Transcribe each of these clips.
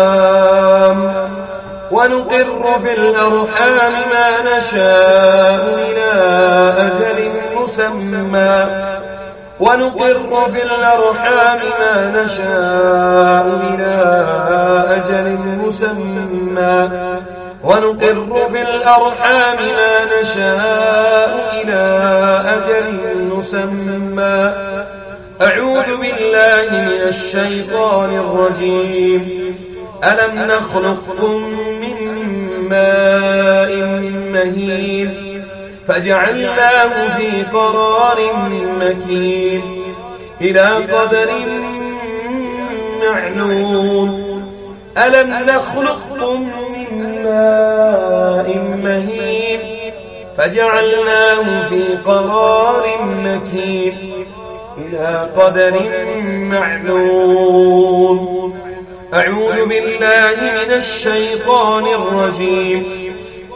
الأرحام ونقر في الأرحام ما نشاء إلى أجل مسمى ونقر في الأرحام ما نشاء إلى أجل مسمى ونقر في الأرحام ما نشاء إلى أجل مسمى أعوذ بالله من الشيطان الرجيم ألم نخلقكم من ماء مهين فجعلناه في قرار مكين إلى قدر معلوم ألم نخلقكم من ماء مهين فجعلناه في قرار مكين إلى قدر معلوم أعوذ بالله من الشيطان الرجيم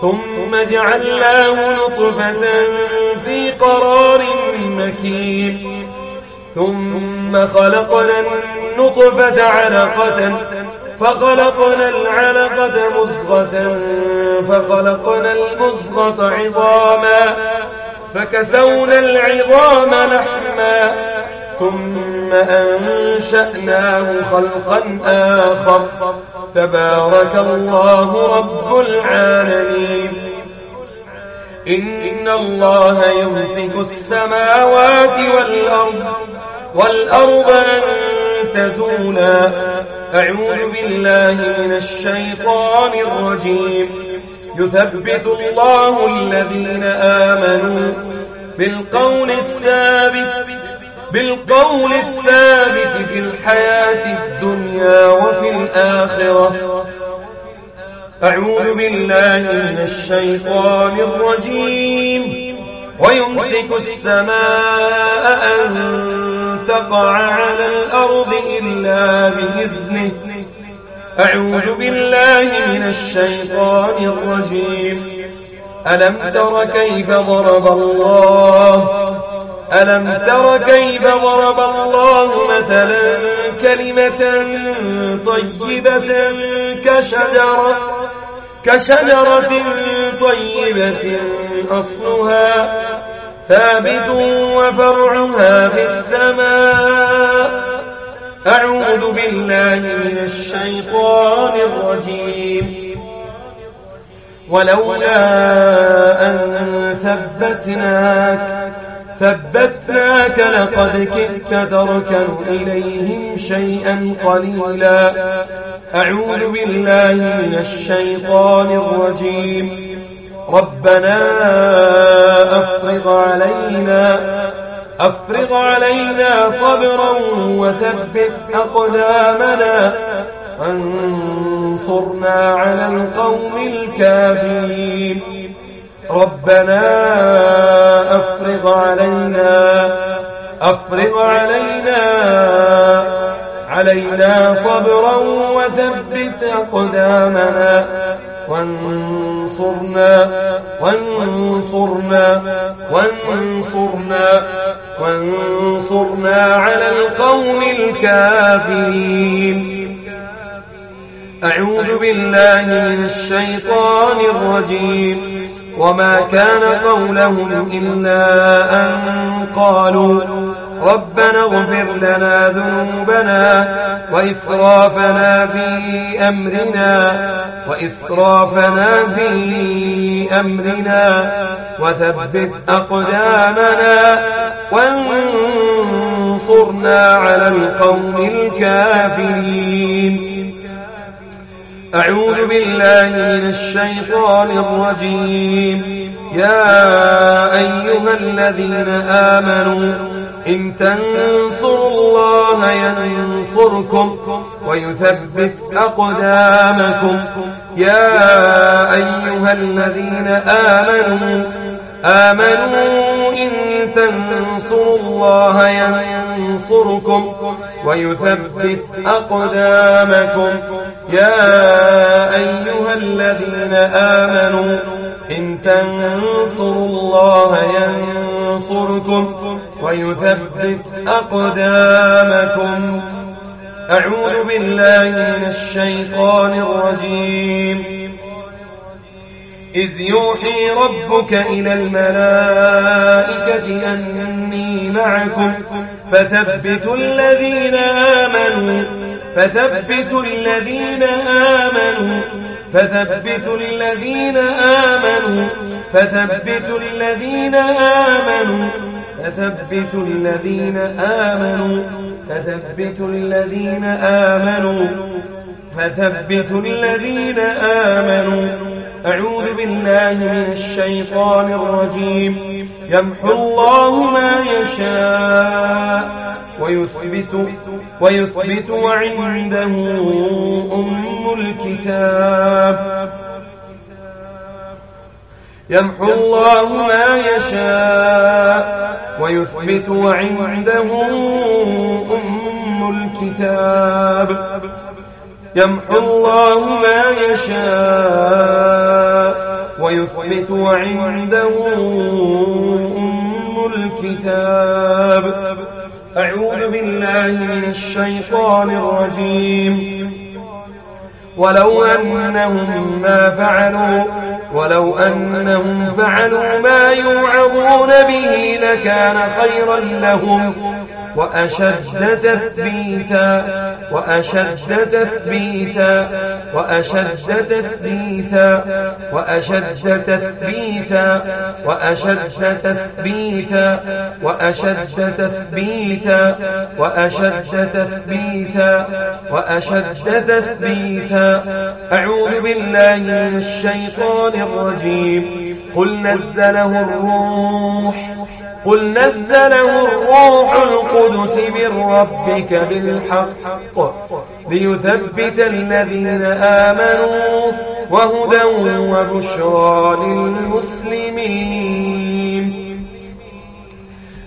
ثم جعلناه نطفة في قرار مكين ثم خلقنا النطفة علقة فخلقنا العلقة مضغة فخلقنا المضغة عظاما فكسونا العظام لحما ثم أنشأناه خلقا آخر تبارك الله رب العالمين إن الله يمسك السماوات والأرض أن تزولا أعوذ بالله من الشيطان الرجيم يثبت الله الذين آمنوا بالقول الثابت في الحياة الدنيا وفي الآخرة أعوذ بالله من الشيطان الرجيم ويمسك السماء أن تقع على الأرض إلا بإذنه أعوذ بالله من الشيطان الرجيم ألم تر كيف ضرب الله مثلا كلمة طيبة كشجرة طيبة أصلها ثابت وفرعها في السماء أعوذ بالله من الشيطان الرجيم ولولا أن ثبتناك لقد كدت تركن إليهم شيئا قليلا أعوذ بالله من الشيطان الرجيم ربنا أفرغ علينا صبرا وثبت أقدامنا وانصرنا على القوم الكافرين ربنا أفرغ علينا صبرا وثبت أقدامنا وانصرنا على القوم الكافرين أعوذ بالله من الشيطان الرجيم وما كان قولهم إلا أن قالوا ربنا اغفر لنا ذنوبنا وإسرافنا في أمرنا وثبت أقدامنا وانصرنا على القوم الكافرين أعوذ بالله من الشيطان الرجيم يا أيها الذين آمنوا إن تنصروا الله ينصركم ويثبت أقدامكم يا أيها الذين آمنوا إن تنصروا الله ينصركم ويثبت أقدامكم يا أيها الذين آمنوا إن تنصروا الله ينصركم ويثبت أقدامكم أعوذ بالله من الشيطان الرجيم. إذ يوحي ربك إلى الملائكة أني معكم فثبتوا الذين آمنوا فثبتوا الذين آمنوا فثبتوا الذين آمنوا فثبتوا الذين آمنوا فثبتوا الذين آمنوا فثبتوا الذين آمنوا فثبتوا الذين آمنوا. أعوذ بالله من الشيطان الرجيم. يمحو الله ما يشاء ويثبت وعنده أم الكتاب. يمحو الله ما يشاء ويثبت وعنده أم الكتاب. يمحو الله ما يشاء ويثبت وعنده أم الكتاب. أعوذ بالله من الشيطان الرجيم. ولو أنهم فعلوا ما يوعظون به لكان خيرا لهم وأشد تثبيتا أعوذ بالله من الشيطان الرجيم. قل نزله الروح القدس من ربك بالحق ليثبت الذين آمنوا وهدى وبشرى للمسلمين.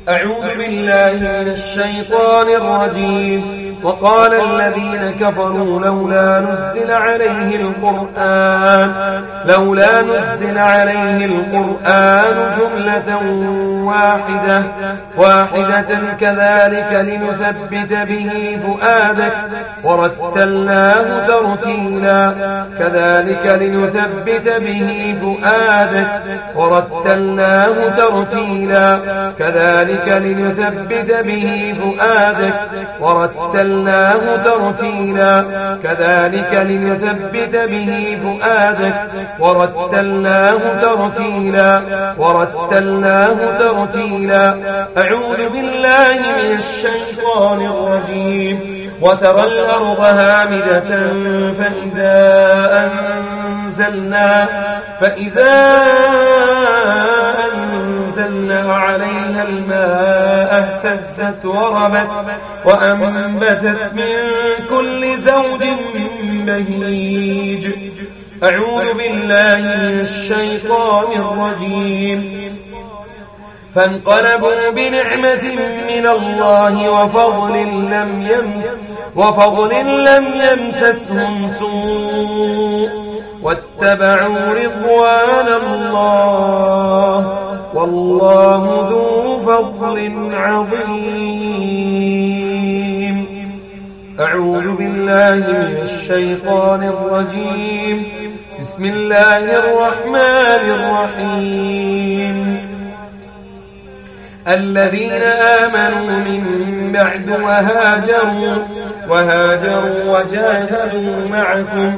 أعوذ بالله من الشيطان الرجيم. وقال الذين كفروا لولا نزل عليه القرآن جملة واحدة كذلك لنثبت به فؤادك ورتلناه ترتيلا كذلك لنثبت به فؤادك ورتلناه ترتيلا. أعوذ بالله من الشيطان الرجيم. وترى الأرض هامدة فإذا أنزلنا عليها الماء اهتزت وربت وأنبتت من كل زوج بهيج. أعوذ بالله من الشيطان الرجيم. فانقلبوا بنعمة من الله وفضل لم يمسسهم سوء واتبعوا رضوان الله والله ذو فضل عظيم. أعوذ بالله من الشيطان الرجيم. بسم الله الرحمن الرحيم. الذين آمنوا من بعد وهاجروا وجاهدوا معكم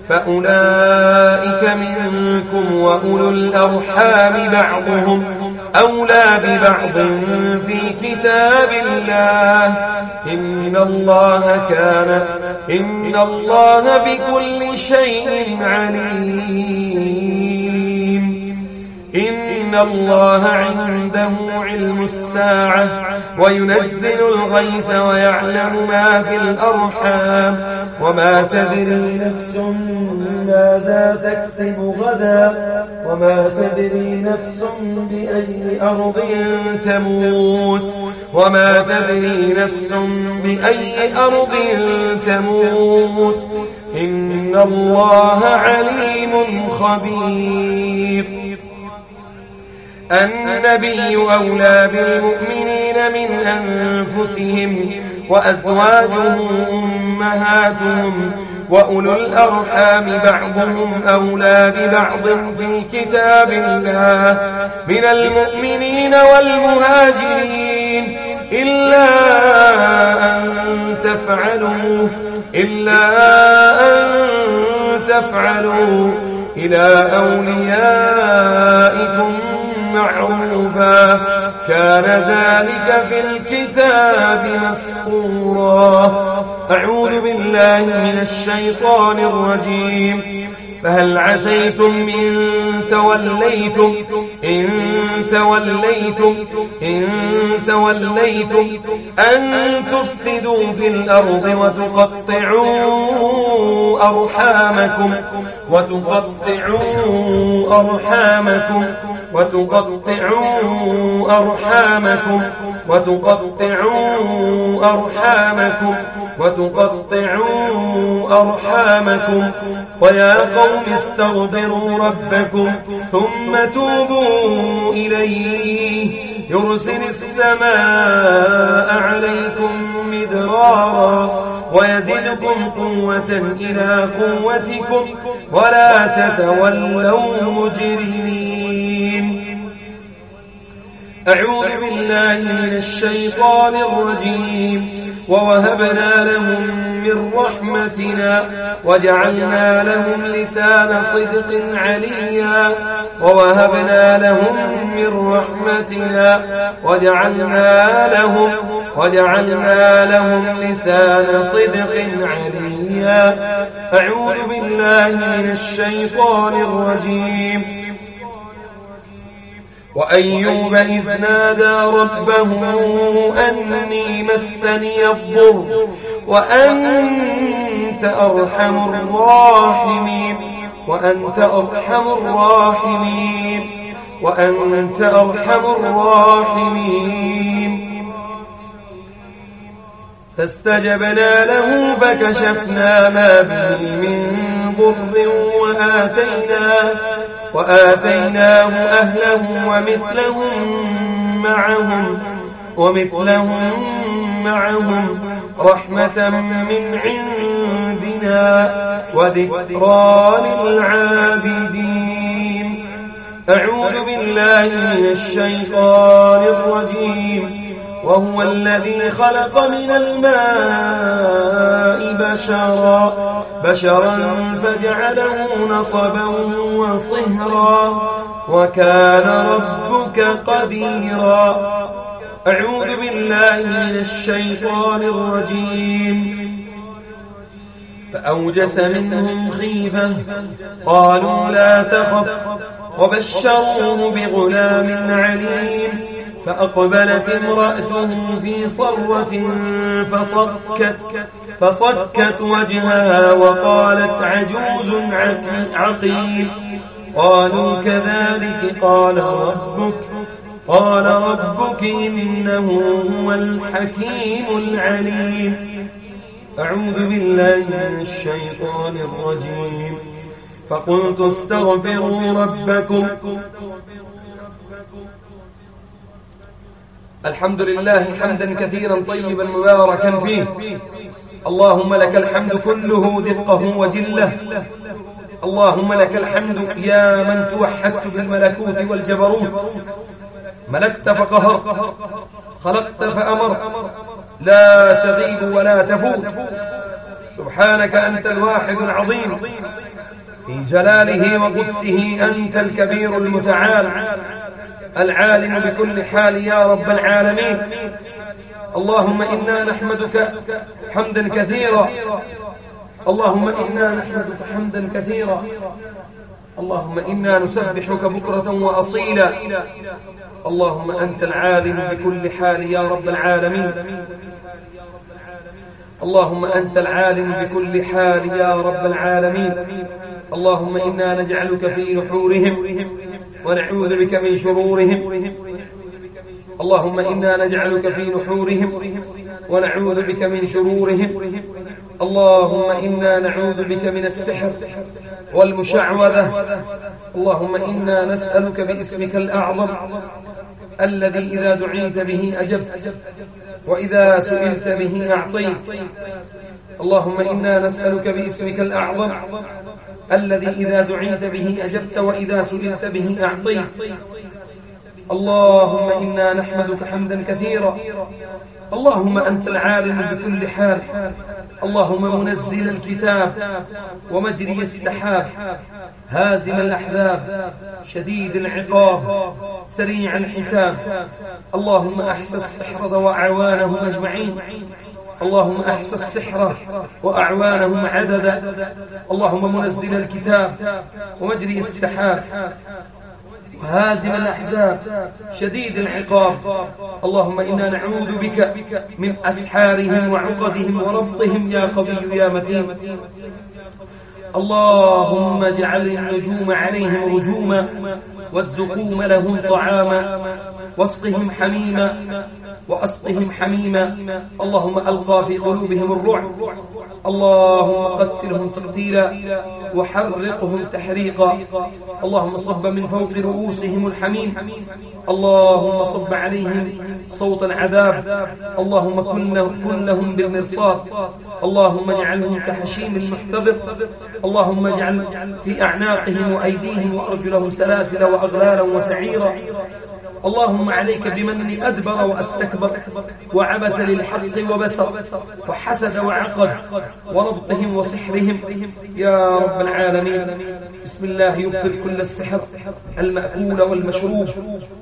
فأولئك منكم وأولو الأرحام بعضهم أولى ببعض في كتاب الله إن الله بكل شيء عليم. إن الله عنده علم الساعة وينزل الغيث ويعلم ما في الأرحام وما تدري نفس ماذا تكسب غدا وما تدري نفس بأي أرض تموت إن الله عليم خبير. النبي أولى بالمؤمنين من أنفسهم وأزواجهم أمهاتهم وأولو الأرحام بعضهم أولى ببعض في كتاب الله من المؤمنين والمهاجرين إلا أن تفعلوا إلى أوليائكم معروفا كان ذلك في الكتاب مسطورا. أعوذ بالله من الشيطان الرجيم. فهل عسيتم إن توليتم أن تفسدوا في الأرض وتقطعوا أرحامكم ويا قوم استغفروا ربكم ثم توبوا إليه يرسل السماء عليكم مدرارا ويزدكم قوة إلى قوتكم ولا تتولوا مجرمين. أعوذ بالله من الشيطان الرجيم. ووهبنا لهم من رحمتنا وجعلنا لهم لسان صدق عليا ووهبنا لهم من رحمتنا وجعلنا لهم لسان صدق عليا. أعوذ بالله من الشيطان الرجيم. وأيوب إذ نادى ربه أني مسني الضر وأنت أرحم الراحمين فاستجبنا له فكشفنا ما به من ضر وآتيناه أهله ومثلهم معهم رحمة من عندنا وذكرى للعابدين. أعوذ بالله من الشيطان الرجيم. وهو الذي خلق من الماء بشرا فجعله نصبا وصهرا وكان ربك قديرا. أعوذ بالله من الشيطان الرجيم. فأوجس منهم خيفة قالوا لا تخف وبشروه بغلام عليم. فأقبلت امرأته في صرة فصكت وجهها وقالت عجوز عقيم. قالوا كذلك قال ربك إنه هو الحكيم العليم. أعوذ بالله من الشيطان الرجيم. فقلت استغفروا ربكم. الحمد لله حمدا كثيرا طيبا مباركا فيه. اللهم لك الحمد كله دقه وجله. اللهم لك الحمد يا من توحدت بالملكوت والجبروت. ملكت فقهرت خلقت فأمرت لا تغيب ولا تفوت. سبحانك أنت الواحد العظيم في جلاله وقدسه. أنت الكبير المتعال العالم بكل حال يا رب العالمين. اللهم إنا نحمدك حمدا كثيرا. اللهم إنا نسبحك بكرة وأصيلا. اللهم أنت العالم بكل حال يا رب العالمين. اللهم أنت العالم بكل حال يا رب العالمين. اللهم إنا نجعلك في نحورهم ونعوذ بك من شرورهم. اللهم إنا نجعلك في نحورهم ونعوذ بك من شرورهم. اللهم إنا نعوذ بك من السحر والمشعوذة. اللهم إنا نسألك باسمك الأعظم الذي إذا دعيت به أجبت وإذا سئلت به أعطيت. اللهم إنا نسألك باسمك الأعظم الذي إذا دعيت به أجبت وإذا سئلت به أعطيت. اللهم إنا نحمدك حمدا كثيرا. اللهم أنت العالم بكل حال. اللهم منزل الكتاب ومجري السحاب هازم الأحزاب شديد العقاب سريع الحساب. اللهم أحصى السحرة وأعوانهم أجمعين. اللهم أحصى السحرة وأعوانهم عددا. اللهم منزل الكتاب ومجري السحاب هازم الأحزاب شديد العقاب. اللهم إنا نعوذ بك من أسحارهم وعقدهم وربطهم يا قوي يا متين. اللهم اجعل النجوم عليهم رجوما والزقوم لهم طعاما واسقهم حميما وأسقهم حميما. اللهم ألقى في قلوبهم الرعب. اللهم قتلهم تقتيلا وحرقهم تحريقا. اللهم صب من فوق رؤوسهم الحميم. اللهم صب عليهم صوت العذاب. اللهم كن لهم بالمرصاد. اللهم اجعلهم كحشيم المحتضر. اللهم اجعل في أعناقهم وأيديهم وأرجلهم سلاسل وأغلالا وسعيرا. اللهم عليك بمن أدبر وأستكبر وعبس للحق وبسر وحسد وعقد وربطهم وسحرهم يا رب العالمين. بسم الله يبطل كل السحر المأكول والمشروب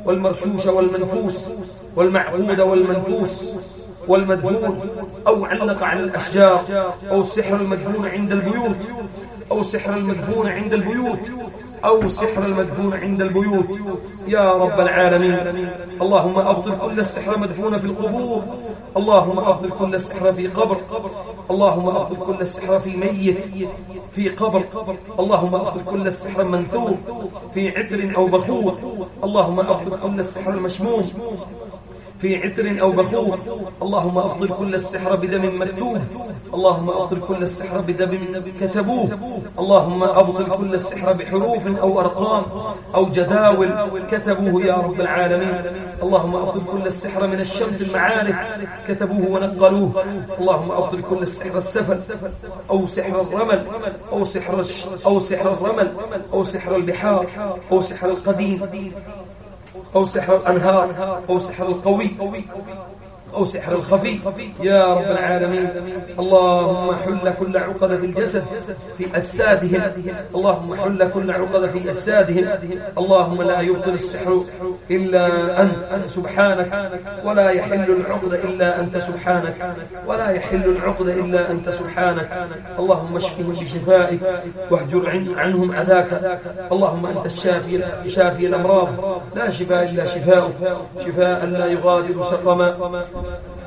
والمرشوش والمنفوس والمعقود والمنفوس والمدفون أو علق على الأشجار أو السحر المدفون عند البيوت أو السحر المدفون عند البيوت أو السحر المدفون عند البيوت يا رب العالمين. اللهم أبطل كل السحر مدفون في القبور. اللهم أبطل كل السحر في قبر. اللهم أبطل كل السحر في ميت في قبر. اللهم أبطل كل السحر منثور في عطر أو بخور. اللهم أبطل كل السحر المشموم في عطر أو بخور. اللهم أبطل كل السحر بدم مكتوب. اللهم أبطل كل السحر بدم كتبوه. اللهم أبطل كل السحر بحروف أو أرقام أو جداول كتبوه يا رب العالمين. اللهم أبطل كل السحر من الشمس المعارف كتبوه ونقلوه. اللهم أبطل كل السحر السفل أو سحر الرمل أو سحر الرمل أو سحر البحار أو سحر القديم أو سحر الأنهار أو سحر القوي أو سحر الخفي يا رب العالمين. اللهم حل كل عقد في الجسد في أجسادهم. اللهم حل كل عقد في أجسادهم. اللهم لا يبطل السحر إلا أنت سبحانك ولا يحل العقد إلا أنت سبحانك ولا يحل العقد إلا أنت سبحانك. اللهم اشفهم بشفائك واهجر عنهم أذاك. اللهم أنت الشافي شافي الأمراض لا شفاء إلا شفاؤك شفاء لا يغادر سقما.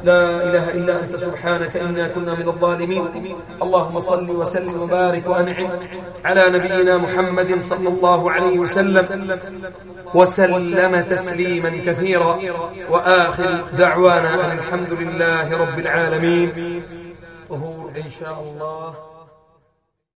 لا إله إلا أنت سبحانك إنا كنا من الظالمين. اللهم صل وسلم وبارك وأنعم على نبينا محمد صلى الله عليه وسلم تسليما كثيرا. وآخر دعوانا أن الحمد لله رب العالمين. ظهور إن شاء الله.